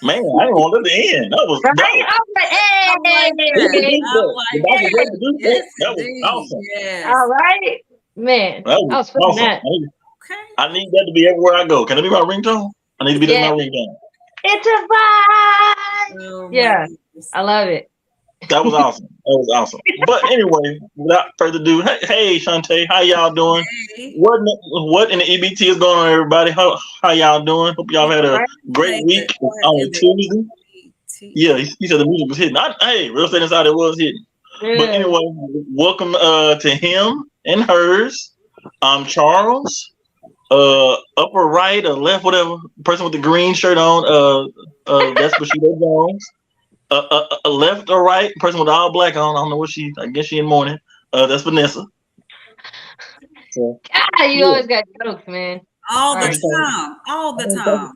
Man, I didn't want it to end. That was Right? dope. I was like, I like that. hey. I like That was that. great to do that. Yes, That was indeed. awesome. Yes. All right. Man, That I was was feeling awesome. that. Okay. I need that to be everywhere I go. Can it be my ringtone? I need to be that my Yeah. ringtone. It's a vibe. Oh my Yeah. goodness. I love it. That was awesome. That was awesome. But anyway, without further ado, hey Shantae, how y'all doing? Hey. What in the EBT is going on, everybody? How y'all doing? Hope y'all had a Right? great Hey, week what on in the Tuesday. ET? Yeah, he said the music was hitting. Hey, real estate inside it was hitting. But Yeah. anyway, welcome to him and hers. I'm Charles. Upper right or left, whatever. Person with the green shirt on. That's Bushido Jones. Left or right, person with all black on. I don't know what she. I guess she in mourning. That's Vanessa. So God, you yeah, always got jokes, man. All All the right. time. All the time.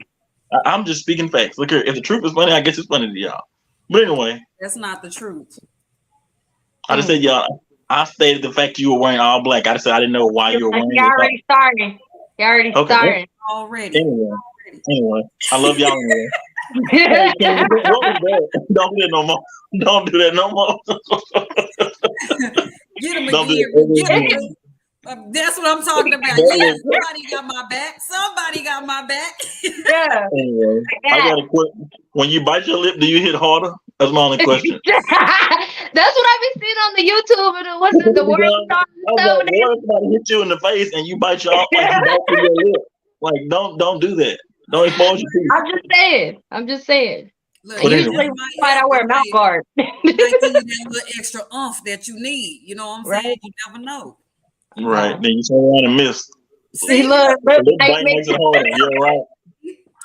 I'm just speaking facts. Look here, if the truth is funny, I guess it's funny to y'all. But anyway, That's not the truth. I just said y'all. I stated the fact you were wearing all black. I just said I didn't know why you were He wearing it. already started. He already Okay. started. Already. Anyway, I love y'all anyway. Hey, what was that? Don't do that no more. Don't do that no more. Get him Don't do again. that Get him. ever again. That's what I'm talking about. Yeah, somebody got my back. Somebody got my back. Yeah. Anyway, I got a question. When you bite your lip, do you hit harder? That's my only question. That's what I be seeing on the YouTube and what's in the world star I was stuff. like, what if somebody hit you in the face and you bite your like you bite through your lip? Like, don't do that. Don't expose your teeth. I'm just saying. I'm just saying. Look, But you anyway, Usually when might I fight, I help wear a mouth it guard. might give you that little extra oomph that you need. You know what I'm Right? saying? You never know. right. No. Then you turn around and miss. See, See, look, The look, lip thank bite me. makes it harder. You're right.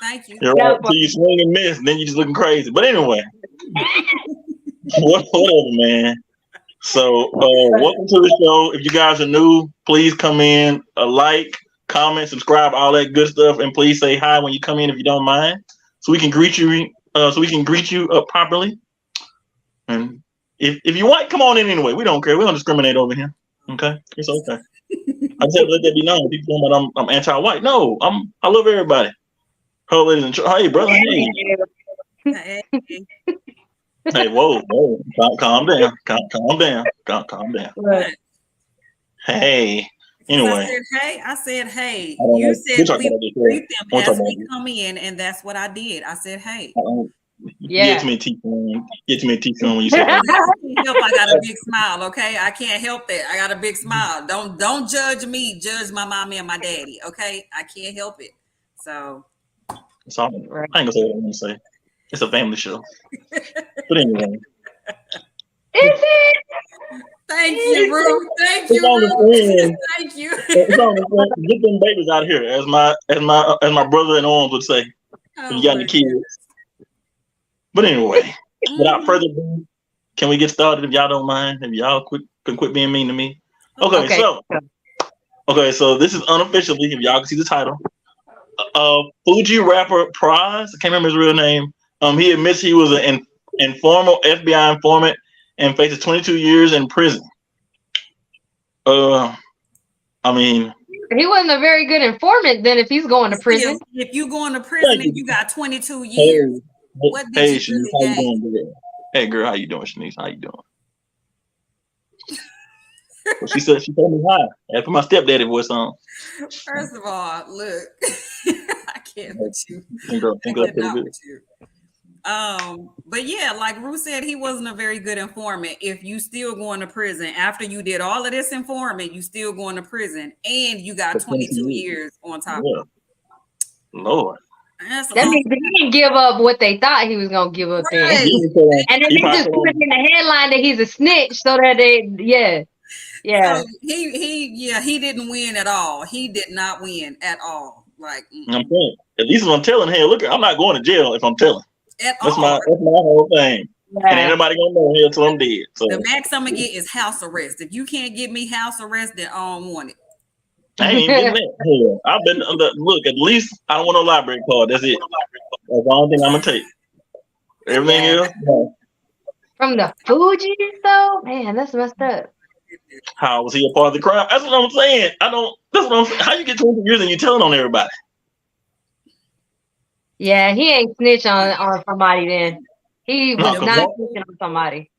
thank you. You're right. That So you swing and miss, then you just looking crazy. But anyway, whatever, man. So, welcome to the show. If you guys are new, please come in, like, comment, subscribe, all that good stuff, and please say hi when you come in if you don't mind, so we can greet you. Properly. And if you want, come on in anyway. We don't care. We don't discriminate over here. Okay, it's okay. I just have to let that be known. People think that I'm anti-white. No, I love everybody. Hello, ladies and hey, brother. Hey, Hey, hey, whoa, calm down, calm down, calm down. what? Hey, anyway. I said, hey. I don't You know. We'll said talk we about this later. greet them We'll talk as about we this. come in, and that's what I did. I said, hey. Get Yeah. to me, teaspoon. Get to me, teaspoon when you say that. I can't help. I got a big smile. Okay, I can't help that. I got a big smile. Don't judge me. Judge my mommy and my daddy. Okay, I can't help it. So That's all. Right. I ain't gonna say what I'm gonna say. It's a family show. But anyway, Is it? thank you, Ruth. Thank it's you, on the Ruth. friend. Thank you. It's on the friend. Get them babies out of here, as my brother in arms would say. If Oh you got my any kids. But anyway, without further ado, can we get started if y'all don't mind? If y'all can quit being mean to me. Okay, Okay. so this is unofficially, if y'all can see the title. Fuji rapper Pras, I can't remember his real name. He admits he was an informal FBI informant and faces 22 years in prison. I mean, He wasn't a very good informant then if he's going to prison. If you going to prison and you got 22 years, hey, what did hey, you Shanice, really how you gain? doing, girl? Hey, girl, how you doing, Shanice? How you doing? Well, she told me hi. I put my stepdaddy voice on. First of all, look, I can't with you. Think I up pretty cannot good. with you. But yeah, like Ruth said, he wasn't a very good informant. If you still going to prison after you did all of this informant, you still going to prison, and you got 22 years on top Yeah. of it. Lord. That's a That long means he didn't give up what they thought he was gonna give up then. Right. And then they just put it in the headline that he's a snitch so that yeah. So he didn't win at all. He did not win at all. Like I'm saying, at least if I'm telling, hey, look, I'm not going to jail if I'm telling. at That's all. my whole thing. And ain't nobody gonna know hell till I'm dead. So The max I'm gonna get is house arrest. If you can't get me house arrest, then I don't want it. I ain't even getting that. Hell, I've been look. At least I don't want no library card. That's it. That's the only thing I'm gonna take. Everything else, no. From the Fugees though? Man, that's messed up. How was he a part of the crime? That's what I'm saying. I don't. That's what I'm saying. How you get 20 years and you telling on everybody? Yeah, he ain't snitch on somebody then. He was not snitching on somebody.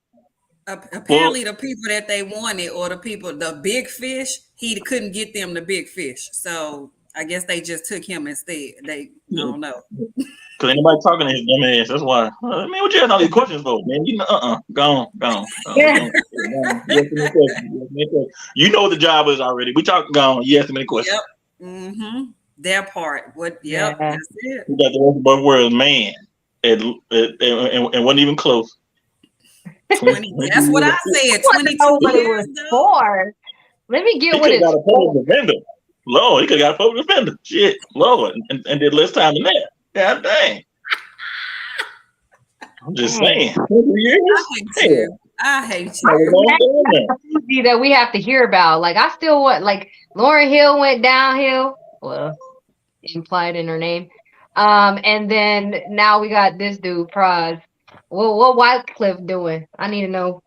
Apparently, the people that they wanted, or the big fish, he couldn't get them the big fish. So I guess they just took him instead. I don't know. Cause ain't nobody talking to his dumb ass. That's why. Man, what you asking all these questions for, man? You know, go on. Yeah. You know what the job is already. We talking. Go on. You ask me a question. Yep. Mm-hmm. That part. What? Yep. Yeah. That's it. We got the rest of both worlds, man. And wasn't even close. 20. That's what I said. 22 what it years was for. Let me get he what it's got a public defender. Lord, he could have got a public defender. Shit, Lord, and did less time than that. God dang. I'm just saying. 20 years? I hate you. That we have to hear about. Like I still want. Like Lauryn Hill went downhill. Well, implied in her name. And then now we got this dude, Pras. Well, what Wycliffe doing? I need to know.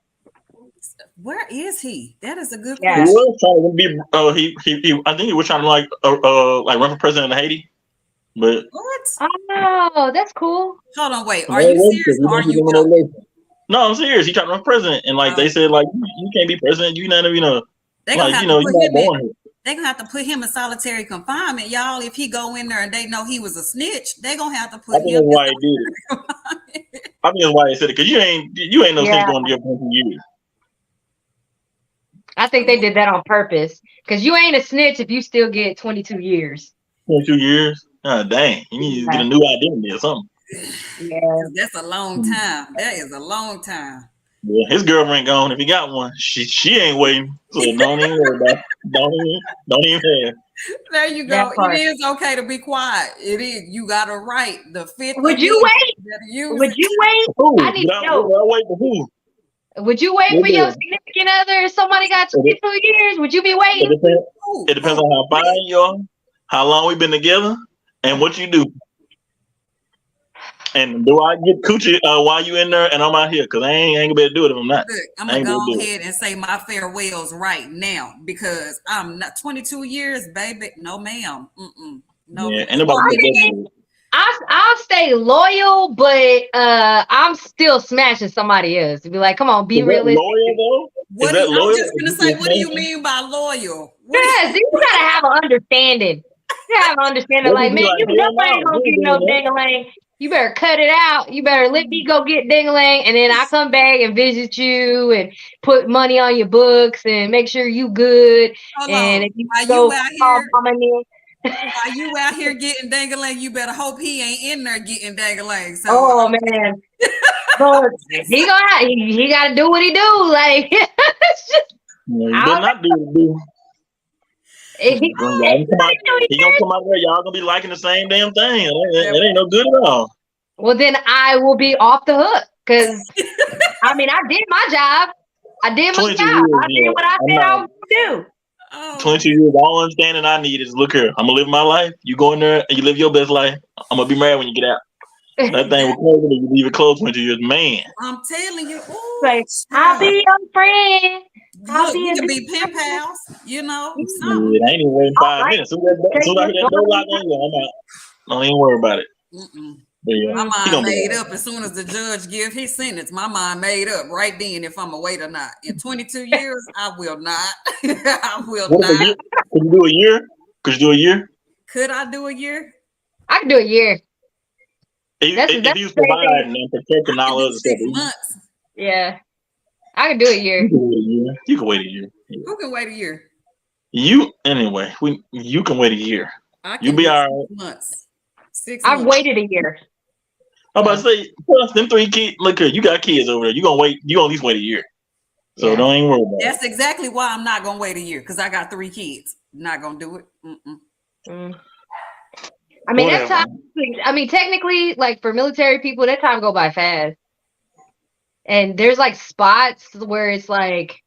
Where is he? That is a good Yeah. question. He was trying to be. I think he was trying to like run for president of Haiti. But what? Oh, that's cool. Hold on, wait. Are you serious? Or are you joking? No, I'm serious. He tried to run for president, and like they said, like you can't be president. You not, They like have you're not born here. They're gonna have to put him in solitary confinement, y'all. If he go in there and they know he was a snitch, they're gonna have to put him. That's why he did it. I think that's why he said it, because you ain't no snitch going to jail for 20 years. I think they did that on purpose, because you ain't a snitch if you still get 22 years. 22 years? God dang. You need to get a new identity or something. Yeah. That's a long time. That is a long time. Yeah, his girlfriend gone. If he got one, she ain't waiting. So don't even worry about it. Don't even have. There you go. It is okay to be quiet. It is. You got a right. The fifth. Would you wait? Would you wait? Ooh, I need to know. I'll wait for who? Would you wait for your significant other if somebody got 22 years? Would you be waiting? It depends on how fine you are, how long we've been together, and what you do. And do I get coochie while you in there and I'm out here? Because I ain't gonna be able to do it if I'm not. Look, I'm gonna go ahead and say my farewells right now, because I'm not 22 years, baby. No, ma'am. No. Yeah, anybody. I'll stay loyal, but I'm still smashing somebody else. To be like, come on, be realistic. Loyal though? I'm just gonna say, what do you mean by loyal? Yes, you gotta have an understanding. You gotta have an understanding. Like, man, nobody ain't gonna give you no ding-a-ling. You better cut it out. You better let me go get ding-a-ling, and then I come back and visit you and put money on your books and make sure you good. And if you go while you out here getting dang-a-lang, you better hope he ain't in there getting dang-a-lang. So, oh man, but he got to do what he do. Like, it's just, he better not do what he do. He gonna come out there. Y'all gonna be liking the same damn thing. It ain't no good at all. Well, then I will be off the hook, because I mean, I did my job. I did my job. I did what I said I was gonna do. 22 years. All understanding I need is, look here. I'm gonna live my life. You go in there and you live your best life. I'm gonna be married when you get out. That thing will close when you leave it closed 22 years, man. I'm telling you, like, I'll be your friend. Look, we could be pen pals, you know. Yeah, I ain't even waiting 5 minutes. Soon as I hear that door lock on you, I'm out. Don't even worry about it. Yeah, my mind made up as soon as the judge give his sentence. My mind made up right then if I'm gonna wait or not. In 22 years, I will not. I will not. Could you do a year? Could you do a year? Could I do a year? I could do a year. If you provide and protecting all other 6 months. Yeah, I could do a year. You can wait a year. Who can wait a year? You can wait a year. You'll be all right. Months. 6 months. I've waited a year. I'm about to say, plus them 3 kids. Look here, you got kids over there. You gonna wait? You gonna at least wait a year. So don't even worry about it. That's exactly why I'm not gonna wait a year, because I got 3 kids. Not gonna do it. I mean, that time. I mean, technically, like for military people, that time go by fast. And there's like spots where it's like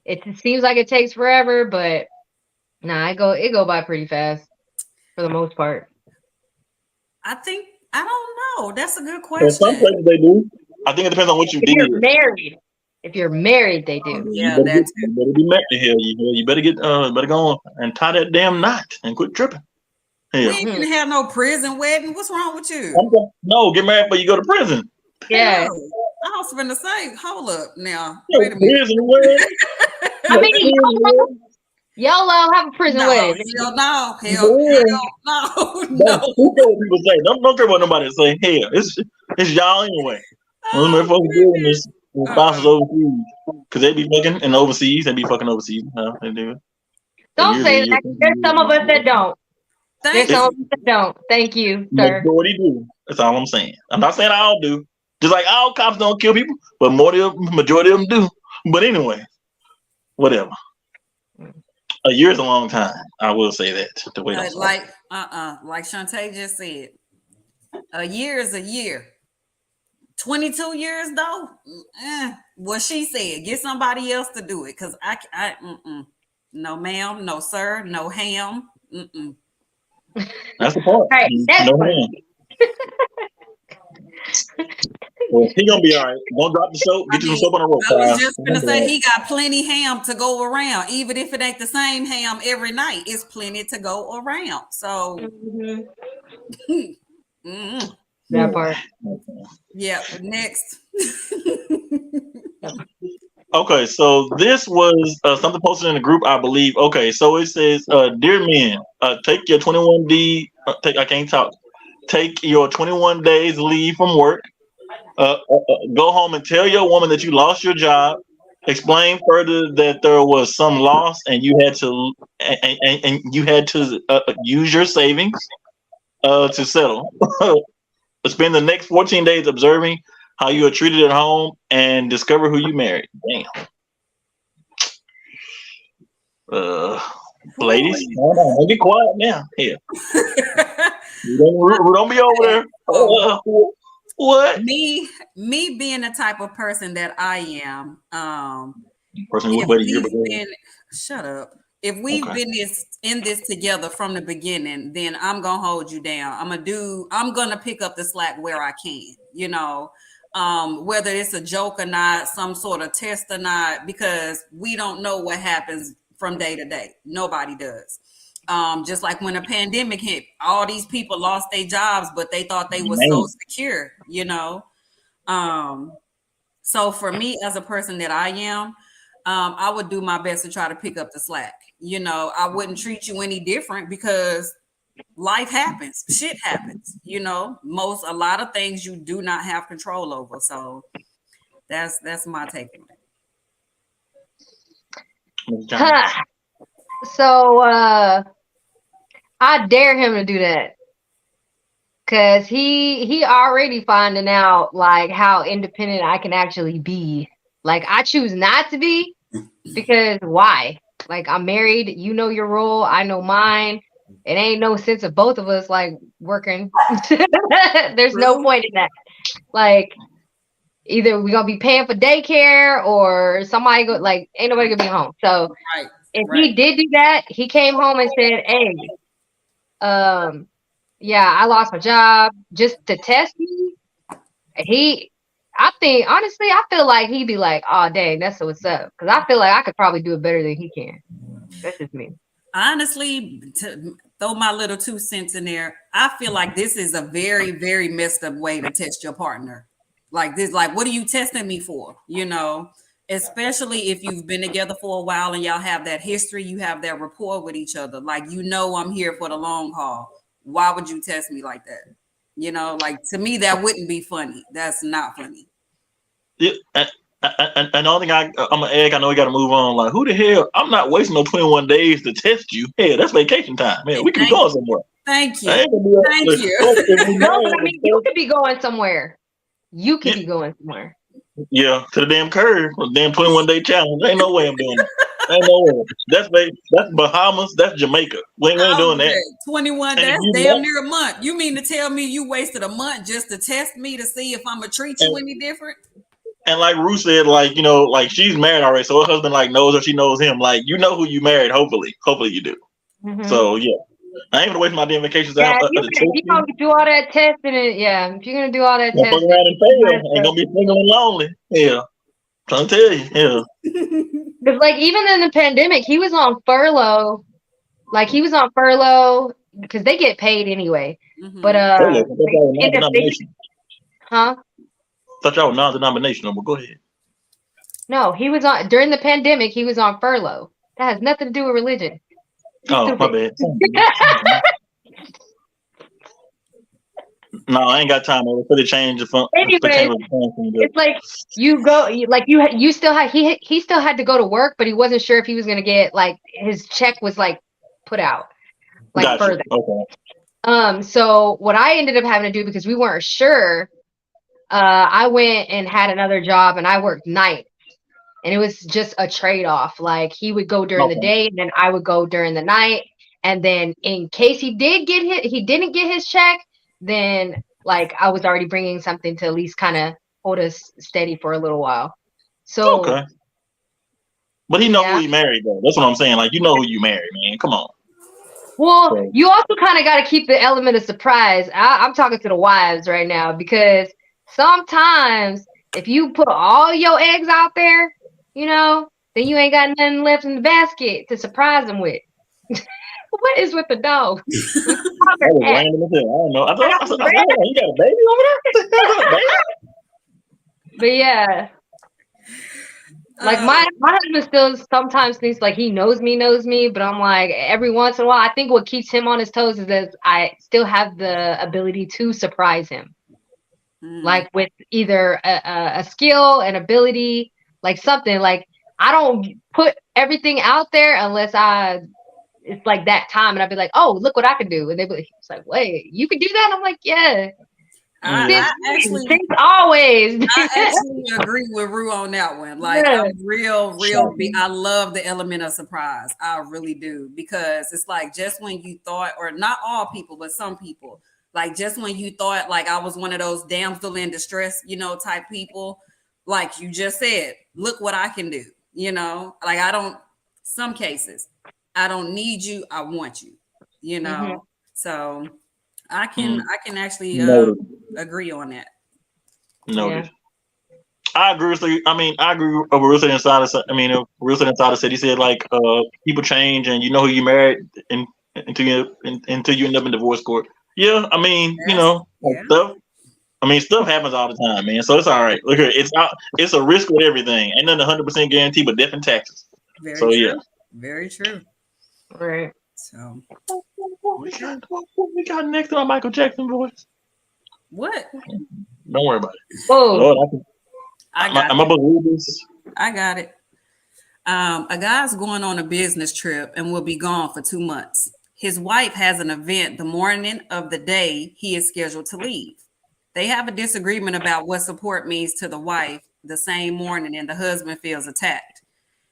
it seems like it takes forever, but nah, it go by pretty fast for the most part. I don't know. That's a good question. In some places they do. I think it depends on what you did. If you're married, they do. Yeah, that's it. You better be married to hell. You better get better go on and tie that damn knot and quit tripping. Hell. We ain't gonna have no prison wedding. What's wrong with you? No, get married before you go to prison. Yeah. Hell, I was finna say, hold up now. No, Wait a minute. prison wedding. I mean, YOLO have a prison No, wedding. hell no. Hell no. That's what people say. Don't care what nobody say. Hell, it's y'all anyway. When they're supposed to be doing this, spouses overseas, because they be fucking in overseas. They be fucking overseas. No, they do. Don't say that. There's some of us that don't. There's some of us that don't. Thank you, sir. Majority do. That's all I'm saying. I'm not saying all do. Just like all cops don't kill people, but majority of them do. But anyway, whatever. A year is a long time. I will say that. To wait on like Shantae just said, a year is a year. 22 years though, what she said, get somebody else to do it, because I no ma'am, no sir, no ham. That's the part. Right, that's no ham. Well, he gonna be all right. Don't drop the soap. Get you some soap on the rope. I was just gonna say he got plenty ham to go around. Even if it ain't the same ham every night, it's plenty to go around. So that part. Yeah. Next. Okay, so this was something posted in the group, I believe. Okay, so it says, "Dear men, take your 21D. I can't talk. Take your 21 days leave from work. Go home and tell your woman that you lost your job. Explain further that there was some loss and you had to use your savings to settle. Spend the next 14 days observing how you are treated at home and discover who you married." Damn. Ladies, hold on, don't get quiet now. Here, don't be over there. What? Me being the type of person that I am, shut up. If we've been in this together from the beginning, then I'm gonna hold you down. I'm gonna pick up the slack where I can, whether it's a joke or not, some sort of test or not, because we don't know what happens from day to day. Nobody does. Just like when a pandemic hit, all these people lost their jobs, but they thought they were so secure, So for me, as a person that I am, I would do my best to try to pick up the slack. I wouldn't treat you any different because life happens, shit happens, a lot of things you do not have control over. So that's my take on it. So I dare him to do that, because he already finding out like how independent I can actually be. Like, I choose not to be, because why? Like, I'm married, you know your role, I know mine. It ain't no sense of both of us like working. There's no point in that. Like, either we're gonna be paying for daycare or somebody ain't nobody gonna be home. So if he did do that, he came home and said, "Hey, yeah, I lost my job," just to test me. Honestly, I feel like he'd be like, "Oh, dang, that's what's up." Because I feel like I could probably do it better than he can. That's just me. Honestly, to throw my little 2 cents in there, I feel like this is a very, very messed up way to test your partner. Like this, like, what are you testing me for? Especially if you've been together for a while and y'all have that history, you have that rapport with each other. Like, I'm here for the long haul. Why would you test me like that? To me, that wouldn't be funny. That's not funny. Yeah, and the only thing I'm an egg. I know we got to move on. Like, who the hell? I'm not wasting no 21 days to test you. Hey, that's vacation time, man. We could be going somewhere. Thank you. Thank you. No, but I mean, you could be going somewhere. You could be going somewhere. Yeah, to the damn curve, damn 21-day challenge. Ain't no way I'm doing it. Ain't no way. That's Bahamas. That's Jamaica. We ain't doing that. 21. That's damn near a month. You mean to tell me you wasted a month just to test me to see if I'm gonna treat you any different? And like Ruth said, she's married already, so her husband knows her, she knows him. Like, you know who you married. Hopefully you do. Mm-hmm. So yeah. I ain't gonna waste my damn vacations out. You're gonna do all that testing, if you're gonna do all that testing, around and fail. Ain't gonna be single and lonely. Yeah, trying to tell you. Yeah, because even in the pandemic, he was on furlough. Like, he was on furlough because they get paid anyway. Mhm. But Thought y'all were non-denominational, but go ahead. no, he was on during the pandemic. He was on furlough. That has nothing to do with religion. Oh, my bad. No, I ain't got time for the change of fun. Anyways, it's like you still had he still had to go to work, but he wasn't sure if he was gonna get like his check was like put out like further. Okay. So what I ended up having to do because we weren't sure, I went and had another job and I worked night. And it was just a trade-off. Like he would go during the day and then I would go during the night. And then in case he didn't get his check, then like I was already bringing something to at least kind of hold us steady for a little while. So okay. But he know who he married though. That's what I'm saying. Like you know who you married, man. Come on. Well, you also kind of got to keep the element of surprise. I'm talking to the wives right now because sometimes if you put all your eggs out there, you know, then you ain't got nothing left in the basket to surprise them with. What is with the dog? That was random as hell. I don't know. I thought you got a baby over there? But yeah. Like my husband still sometimes thinks like he knows me, but I'm like every once in a while, I think what keeps him on his toes is that I still have the ability to surprise him. Like with either a skill, an ability, like something. Like I don't put everything out there unless it's like that time, and I'd be like, "Oh, look what I can do," and they'd be like, "It's like, wait, you can do that?" And I'm like, "Yeah." I actually agree with Rue on that one. Like I'm real big. I love the element of surprise. I really do because it's like just when you thought, or not all people, but some people. Like just when you thought like I was one of those damsel in distress, type people, like you just said, look what I can do, like some cases, I don't need you, I want you, so I can actually agree on that. Noted. I agree with you. I mean, I agree with Ruth inside. Ruth inside said he said like people change and you know who you married until you end up in divorce court. Yeah, I mean, stuff. I mean, stuff happens all the time, man. So it's all right. Look here, it's a risk with everything. Ain't nothing 100% guarantee, but death and taxes. Very true. Very true. Right. So what we got next on Michael Jackson voice? What? Don't worry about it. Oh, Lord, I got it. A guy's going on a business trip and will be gone for 2 months. His wife has an event the morning of the day he is scheduled to leave. They have a disagreement about what support means to the wife the same morning, and the husband feels attacked.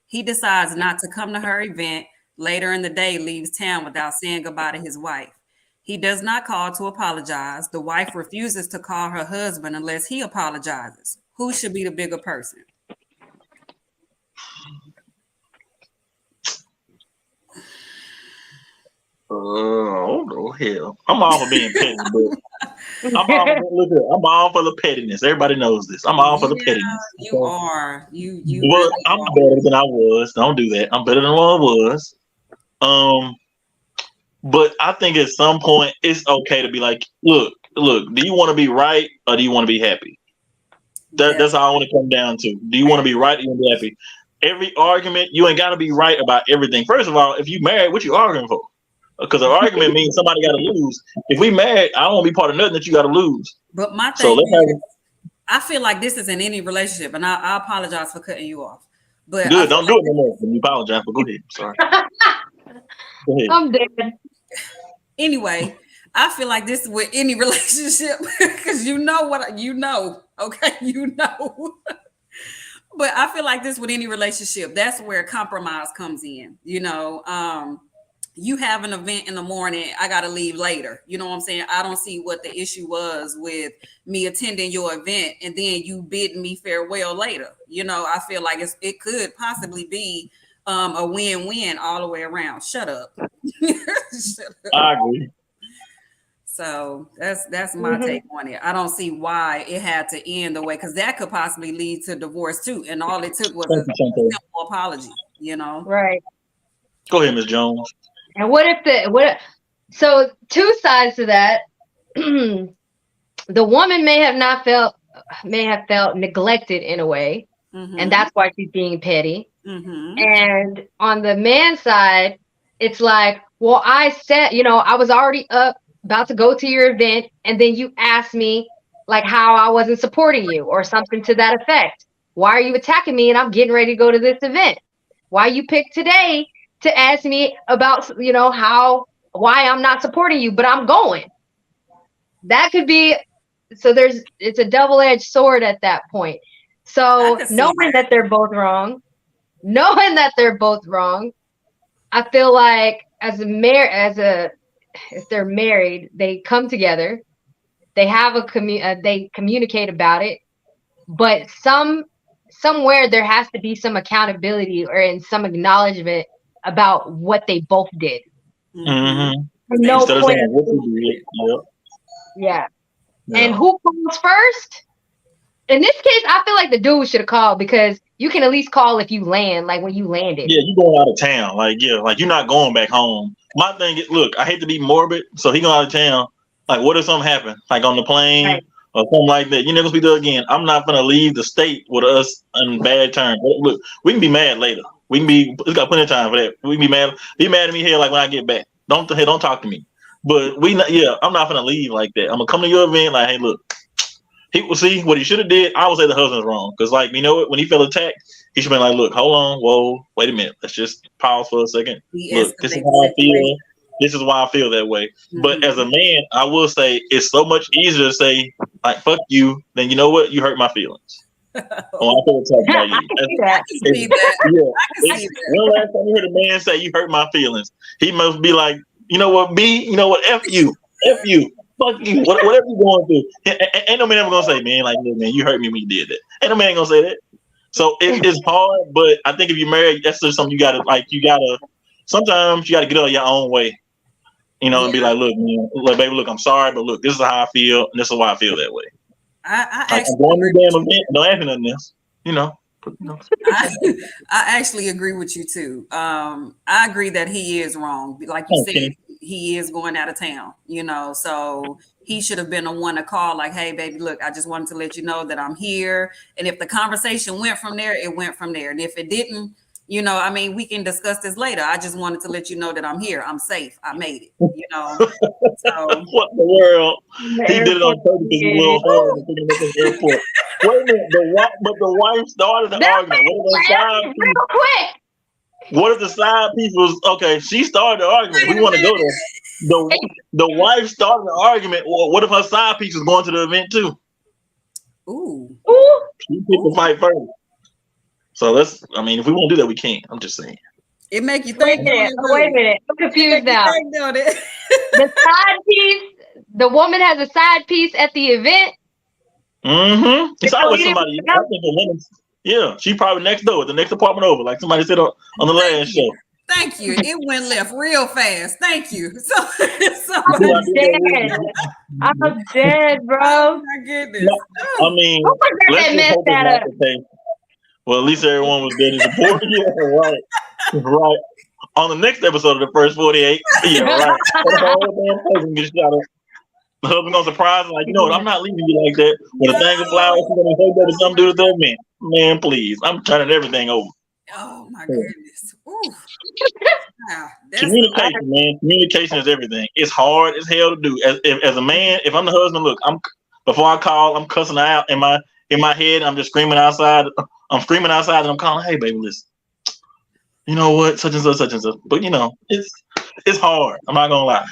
He decides not to come to her event. Later in the day, leaves town without saying goodbye to his wife. He does not call to apologize. The wife refuses to call her husband unless he apologizes. Who should be the bigger person? Oh hell! I'm all for being petty, but I'm all for the pettiness. Everybody knows this. I'm all for the pettiness. You are. You. Well, really I'm better than I was. Don't do that. I'm better than what I was. But I think at some point it's okay to be like, look. Do you want to be right or do you want to be happy? That's all I want to come down to. Do you want to be right or you want to be happy? Every argument, you ain't got to be right about everything. First of all, if you married, what you arguing for? Because an argument means somebody got to lose. If we married, I don't want to be part of nothing that you got to lose. But my thing is, I feel like this is in any relationship, and I apologize for cutting you off. But good, don't do it no more. You apologize, but go ahead. Sorry. Go ahead. I'm dead. Anyway, I feel like this is with any relationship because okay, But I feel like this with any relationship, that's where compromise comes in. You have an event in the morning, I got to leave later. You know what I'm saying? I don't see what the issue was with me attending your event and then you bid me farewell later. I feel like it could possibly be a win-win all the way around. Shut up. I agree. So that's my take on it. I don't see why it had to end the way, because that could possibly lead to divorce too. And all it took was a simple apology, Right. Go ahead, Ms. Jones. And what if So 2 sides to that. The woman may have felt neglected in a way, and that's why she's being petty. And on the man's side, it's like, well, I said, I was already up about to go to your event, and then you asked me like how I wasn't supporting you or something to that effect. Why are you attacking me and I'm getting ready to go to this event? Why you picked today to ask me about, why I'm not supporting you, but I'm going? That could be, so it's a double-edged sword at that point. So knowing that they're both wrong, I feel like if they're married, they come together, they have they communicate about it, but somewhere there has to be some accountability or in some acknowledgement about what they both did. No point. Yeah. And who calls first? In this case, I feel like the dude should have called, because you can at least call if you land, like when you landed. Yeah, you going out of town. Like you're not going back home. My thing is, look, I hate to be morbid, so he going out of town. Like, what if something happened, like on the plane or something like that? You never speak to her again. I'm not gonna leave the state with us on bad terms. But look, we can be mad later. It's got plenty of time for that. We can be mad at me here, like when I get back. Don't talk to me. But I'm not gonna leave like that. I'm gonna come to your event, like, hey, look. He will see what he should have did. I would say the husband's wrong, because, like, you know what? When he felt attacked, he should have been like, "Look, hold on, whoa, wait a minute. Let's just pause for a second. Look, this is how I feel. This is why I feel that way." But as a man, I will say it's so much easier to say like "fuck you" than, you know what? You hurt my feelings. I feel attacked by you. I can see that. When last time you heard a man say "you hurt my feelings"? He must be like, you know what, B? You know what? F you. Fuck you. Whatever you're going through. Ain't no man ever gonna say, man, like, man, you hurt me when you did that. Ain't no man gonna say that. So it's hard, but I think if you're married, that's just something sometimes you gotta get out of your own way, and be like, look, man, look, baby, look, I'm sorry, but look, this is how I feel, and this is why I feel that way. I'm going to the damn event, don't ask me nothing else, I actually agree with you too. I agree that he is wrong. Like you said, he is going out of town, so he should have been the one to call, like, hey, baby, look, I just wanted to let you know that I'm here. And if the conversation went from there, it went from there. And if it didn't, we can discuss this later. I just wanted to let you know that I'm here. I'm safe. I made it, So what in the world? He did it on purpose. He's a little hard to pick him up at the airport. Wait a minute, but the wife started the argument. Real quick. What if the side piece was okay? She started the argument. We want to go there. The wife started the argument. Well, what if her side piece was going to the event too? Ooh. She picked the fight first. So if we won't do that, we can't. I'm just saying. It make you think. Wait a minute. I'm confused now. The side piece. The woman has a side piece at the event. It's always somebody. I think a woman. Yeah, she probably next door, the next apartment over, like somebody said on the last show. Thank you. It went left real fast. Thank you. I'm dead, bro. Oh my goodness. Let's hope it's not the case. Well, at least everyone was good and supportive. Yeah, right. On the next episode of the first 48, yeah, right. The husband gonna surprise him, like, you know what? I'm not leaving you like that. With a thing of flowers, you're gonna say that to some dude with man. Man, please. I'm turning everything over. Oh my goodness. Ooh. Wow, communication, man. Communication is everything. It's hard as hell to do. As a man, if I'm the husband, look, before I call, I'm cussing her out in my head. I'm just screaming outside. I'm screaming outside, and I'm calling, hey, baby, listen. You know what? Such and such, such and such. But it's hard. I'm not gonna lie,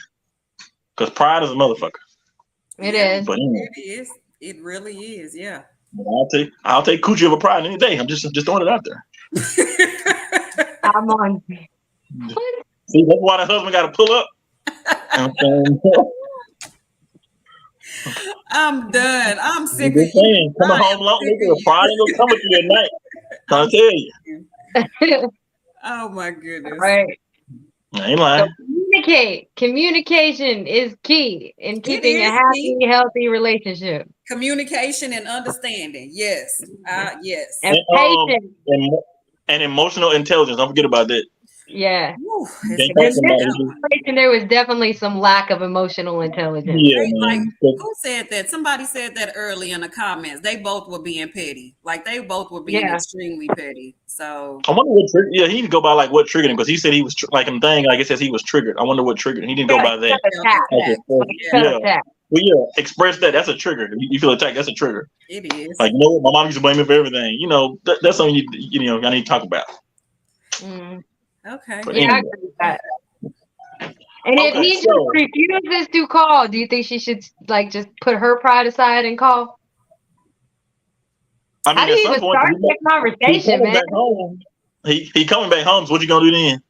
because pride is a motherfucker. It is. But it is. It really is. Yeah. I'll take coochie over pride any day. I'm just throwing it out there. I'm on. See, that's why the husband got to pull up. I'm done. I'm sick of you. Coming home alone, nigga. Pride ain't gonna come with you at night. I'll tell you. Oh my goodness. Right. I ain't lying. So communication is key in keeping a happy, healthy relationship. Communication and understanding. Yes. Yes. And patience. And emotional intelligence. Don't forget about that. Yeah. Whew, Can't it's In call this somebody bad. situation, there was definitely some lack of emotional intelligence. yeah, Like, man. who said that? Somebody said that early in the comments. They both were being petty. Like, they both were being Yeah. extremely petty. So, I wonder what triggered. Yeah, he need to go by like what triggered him because he said he was like in the thing. Like it says he was triggered. I wonder what triggered him. He didn't go by that. Attack. Like, attack. Like Yeah, felt yeah, attacked. but yeah, express that. That's a trigger. You feel attacked. That's a trigger. it is. Like, you know what? My mom used to blame me for everything. You know, that's something I need to talk about. Mm. Okay. But Yeah, I anyway, agree with that. And if okay, he just so refuses to call, do you think she should like just put her pride aside and call? I How mean, do at you some even point, start that he conversation, coming man? back home. He coming back home. So what you gonna do then?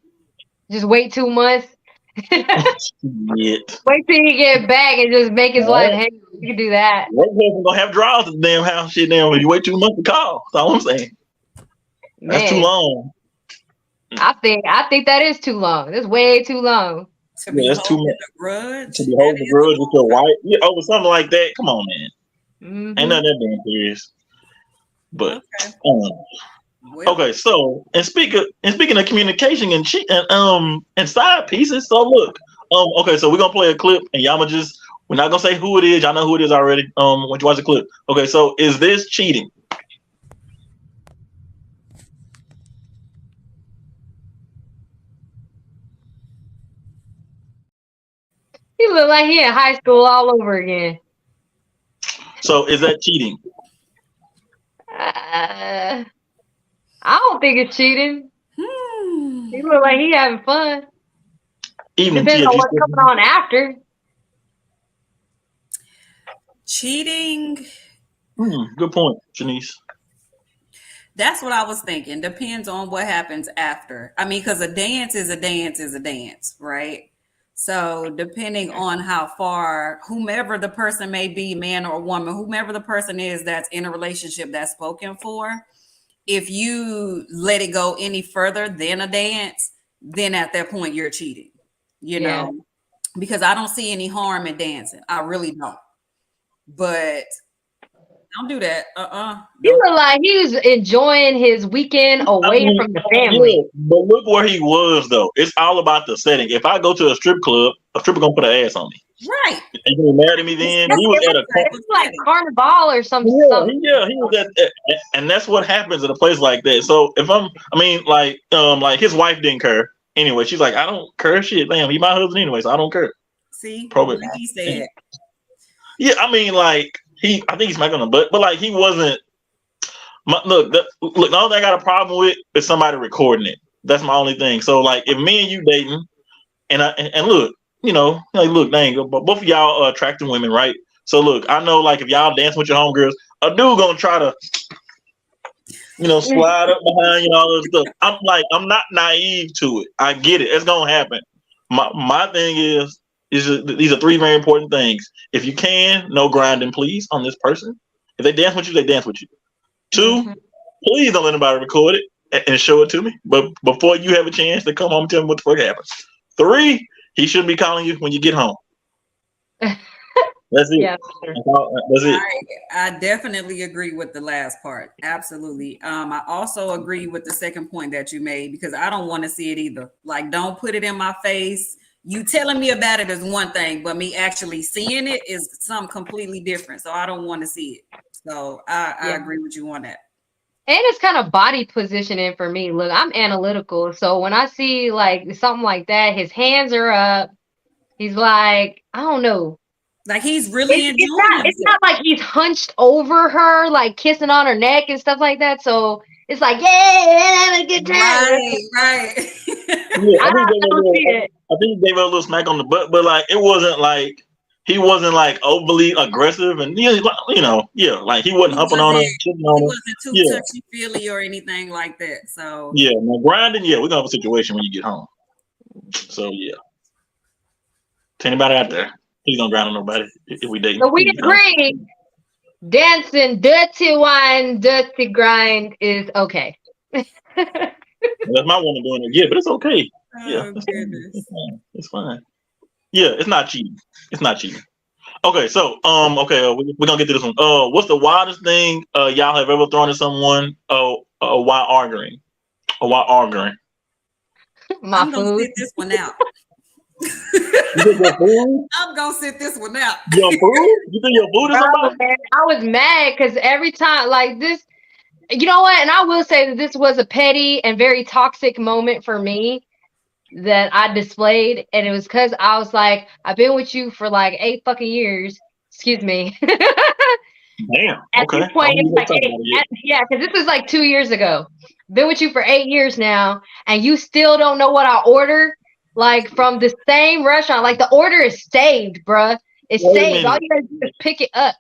Just wait 2 months. Shit. Wait till he get back and just make his life All right. hang. You can do that. One person gonna have drawers at the damn house. Shit, damn. If you wait 2 months to call, that's all I'm saying. That's too Man, long. I think that is too long. That's way too long. To be Yeah, that's too holding much. a grudge. To be That holding a is a grudge with long your time. wife, yeah, over something like that. Come on, man. Mm-hmm. Ain't nothing that damn serious. But Okay. Well, okay, so and speaking of communication and side pieces. So look, okay, so we're gonna play a clip, and y'all just we're not gonna say who it is. Y'all know who it is already. When you watch the clip. Okay, so is this cheating? He look like he in high school all over again. So is that cheating? I don't think it's cheating. hmm. He look like he having fun. Evening tea, Depends as on you what's coming on after. Cheating. Good point, Janice. That's what I was thinking. Depends on what happens after. I mean, because a dance is a dance is a dance, right? So depending on how far whomever the person may be, man or woman, whomever the person is that's in a relationship that's spoken for, if you let it go any further than a dance, then at that point you're cheating, you Yeah. know, because I don't see any harm in dancing. I really don't. But don't do that. He Don't. look like he was enjoying his weekend I away mean, from the yeah, family. but look where he was though. It's all about the setting. If I go to a strip club, a stripper gonna put an ass on me. Right. And you married to me then. He was at a It's like Carnival or something. he was at, and that's what happens at a place like that. So if like his wife didn't care anyway. She's like, I don't care shit, damn. He my husband anyway, so I don't care. See, Probably. like he said. Yeah, I mean, like I think he's smacked on the butt, but like he wasn't. Look, the only thing I got a problem with is somebody recording it. That's my only thing. So like, if me and you dating, and look, like look, dang, both of y'all are attractive women, right? So look, I know like if y'all dance with your homegirls, a dude gonna try to, slide up behind you and all this stuff. I'm not naive to it. I get it. It's gonna happen. My thing is these are three very important things. If you can, no grinding, please, on this person. If they dance with you, they dance with you. 2, please don't let anybody record it and show it to me. But before you have a chance to come home and tell me what the fuck happened. 3, he shouldn't be calling you when you get home. That's it. Yeah, That's it. I definitely agree with the last part. Absolutely. I also agree with the second point that you made because I don't want to see it either. Like, don't put it in my face. You telling me about it is one thing, but me actually seeing it is something completely different. So I don't want to see it. So I agree with you on that. And it's kind of body positioning for me. Look, I'm analytical. So when I see like something like that, his hands are up. He's like, I don't know. Like he's really enjoying it's not like he's hunched over her, like kissing on her neck and stuff like that. So it's like, yeah, have a good time. Right. Yeah, I think he gave her a little smack on the butt, but like it wasn't like he wasn't like overly aggressive, and like he wasn't humping on her, kissing on her. He wasn't too touchy feely or anything like that. So yeah, now grinding, we're gonna have a situation when you get home. So yeah, to anybody out there, he's gonna grind on nobody if we date. So we agree, dancing, dirty wine, dirty grind is okay. That's my woman doing it, but it's okay. Yeah, it's fine. Yeah, it's not cheating. It's not cheating. Okay, so we're gonna get to this one. What's the wildest thing y'all have ever thrown at someone? While arguing, or while arguing? My I'm gonna food. sit this one out. You think your food? I'm gonna sit this one out. Your food? You think your food is Bro, somebody? man, I was mad because every time, like this, you know what? And I will say that this was a petty and very toxic moment for me that I displayed, and it was because I was like, I've been with you for like 8 fucking years. Excuse me. Damn. At Okay. this I point, don't it's even like talk eight, about it yeah, because this was like 2 years ago. Been with you for 8 years now, and you still don't know what I ordered, like from the same restaurant. Like the order is saved, bruh. It's yet. Wait a saved. All minute. you gotta do is pick it up.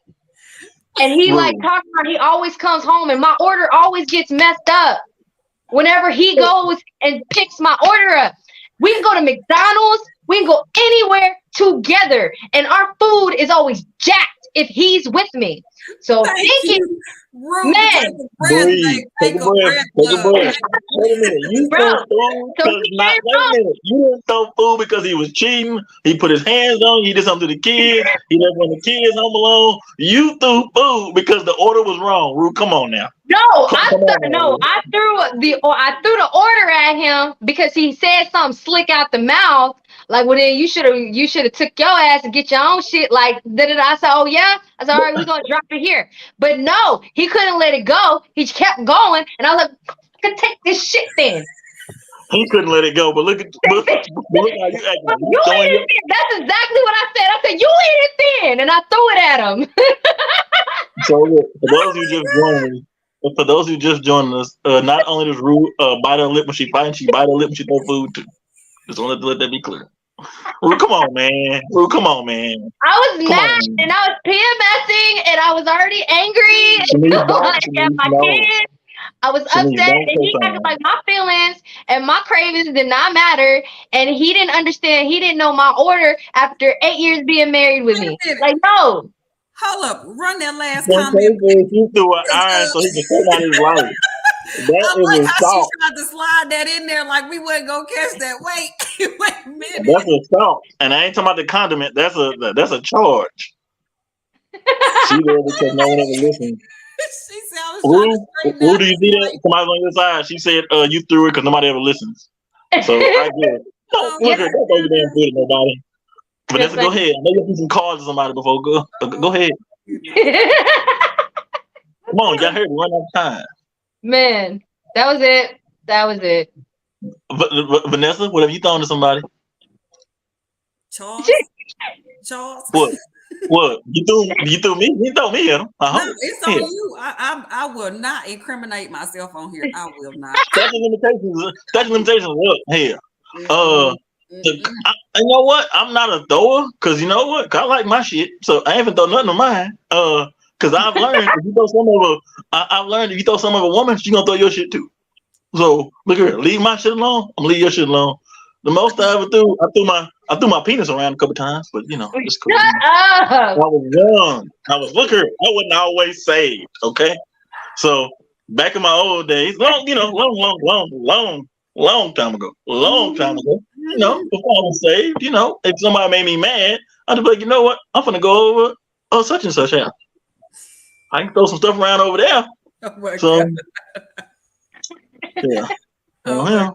And he like Rude. talking about he always comes home, and my order always gets messed up whenever he goes and picks my order up. We can go to McDonald's, we can go anywhere together, and our food is always jacked if he's with me. So Thank thinking, you. Rude. man, Breathe. Take a breath. Take a breath. Wait a minute. You bro. threw food So because he not. came Wait a home. minute. You didn't throw food because he was cheating. He put his hands on you. He did something to the kids. He left one of the kids home alone. You threw food because the order was wrong. Rude. Come on now. No, Come on now. Rude. I threw the order at him because he said something slick out the mouth. Like, well, then you should have took your ass and get your own shit. Like, I said, oh yeah. I said, all right, we're gonna drop it here. But no, he couldn't let it go. He kept going, and I was like, I can take this shit then. He couldn't let it go. But look how you acting. You eat it then. That's exactly what I said. I said, you eat it then, and I threw it at him. So look, for those who just joined us, not only does Rude bite her lip when she fighting, she bite her lip when she throw food too. Just want to let that be clear. Rude, come on, man. Rude, come on, man. I was Come mad, on. and I was PMSing, and I was already angry at my kids. I was upset, and he acted like my feelings and my cravings did not matter, and he didn't understand. He didn't know my order after 8 years being married with me. Like, no. Hold up, run that last Don't comment. he threw an iron so he can save out his life. That I like is how assault. she tried to slide that in there like we wasn't gonna catch that. Wait, wait a minute. That's assault. And I ain't talking about the condiment. That's a charge. She there because no one ever listened. She said I was trying to straighten Who out do you this see that? light. Somebody's on your side. She said you threw it because nobody ever listens. So I get it. Don't throw your damn food at nobody. Vanessa, go ahead. I know you'll do some calls to somebody before. Go ahead. Come on, y'all heard me. Run out of time. Man, that was it. That was it. Vanessa, what have you thrown to somebody? Charles. What? You threw me? You throw me at him. No, it's on you. I will not incriminate myself on here. I will not. Statute limitations. Look here. You know what? I'm not a thrower because you know what? I like my shit, so I haven't thrown nothing of mine. Because I've learned if you throw some of a woman, she gonna throw your shit too. So look here, leave my shit alone. I'm gonna leave your shit alone. The most I ever threw, I threw my penis around a couple times, but you know, it's cool. I was young. Look here, I wasn't always saved. Okay, so back in my old days, long time ago. You know, before I was saved, you know, if somebody made me mad, I'd be like, you know what? I'm gonna go over such and such house. I can throw some stuff around over there. Oh my So, God. yeah. Oh my God.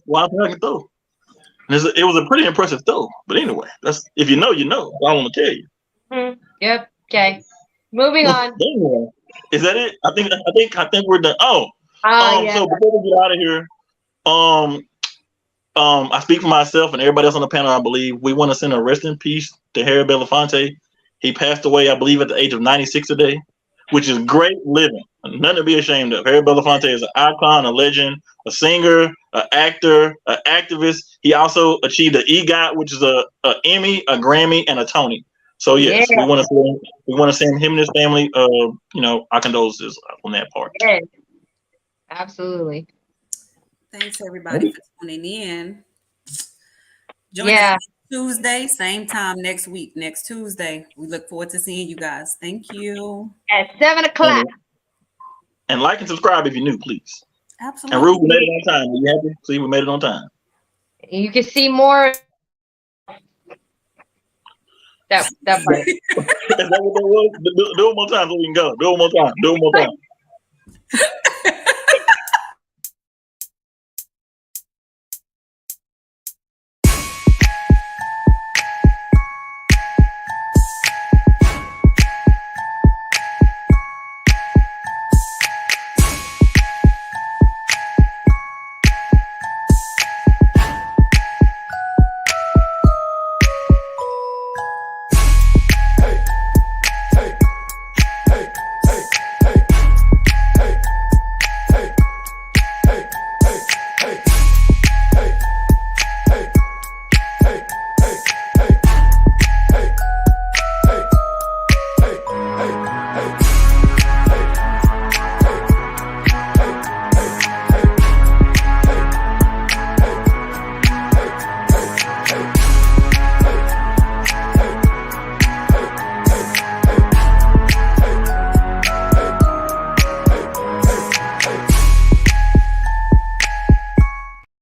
Why I can throw. It was a pretty impressive throw. But anyway, that's if you know, you know. I want to tell you. Yep. Okay. Moving on. Anyway, is that it? I think we're done. Yeah. So before we get out of here, I speak for myself and everybody else on the panel. I believe we want to send a rest in peace to Harry Belafonte. He passed away, I believe, at the age of 96 today, which is great living. Nothing to be ashamed of. Harry Belafonte is an icon, a legend, a singer, an actor, an activist. He also achieved an EGOT, which is a Emmy, a Grammy, and a Tony. So yes, we want to send him and his family. Our condolences on that part. Yes. Absolutely. Thanks everybody for tuning in. Join us Tuesday, same time next week, next Tuesday. We look forward to seeing you guys. Thank you. At 7:00. And like and subscribe if you're new, please. Absolutely. And Ruth, we made it on time. Are you happy? See, we made it on time. You can see more. That part. Is that what that was? Do it one more time so we can go. Do it one more time.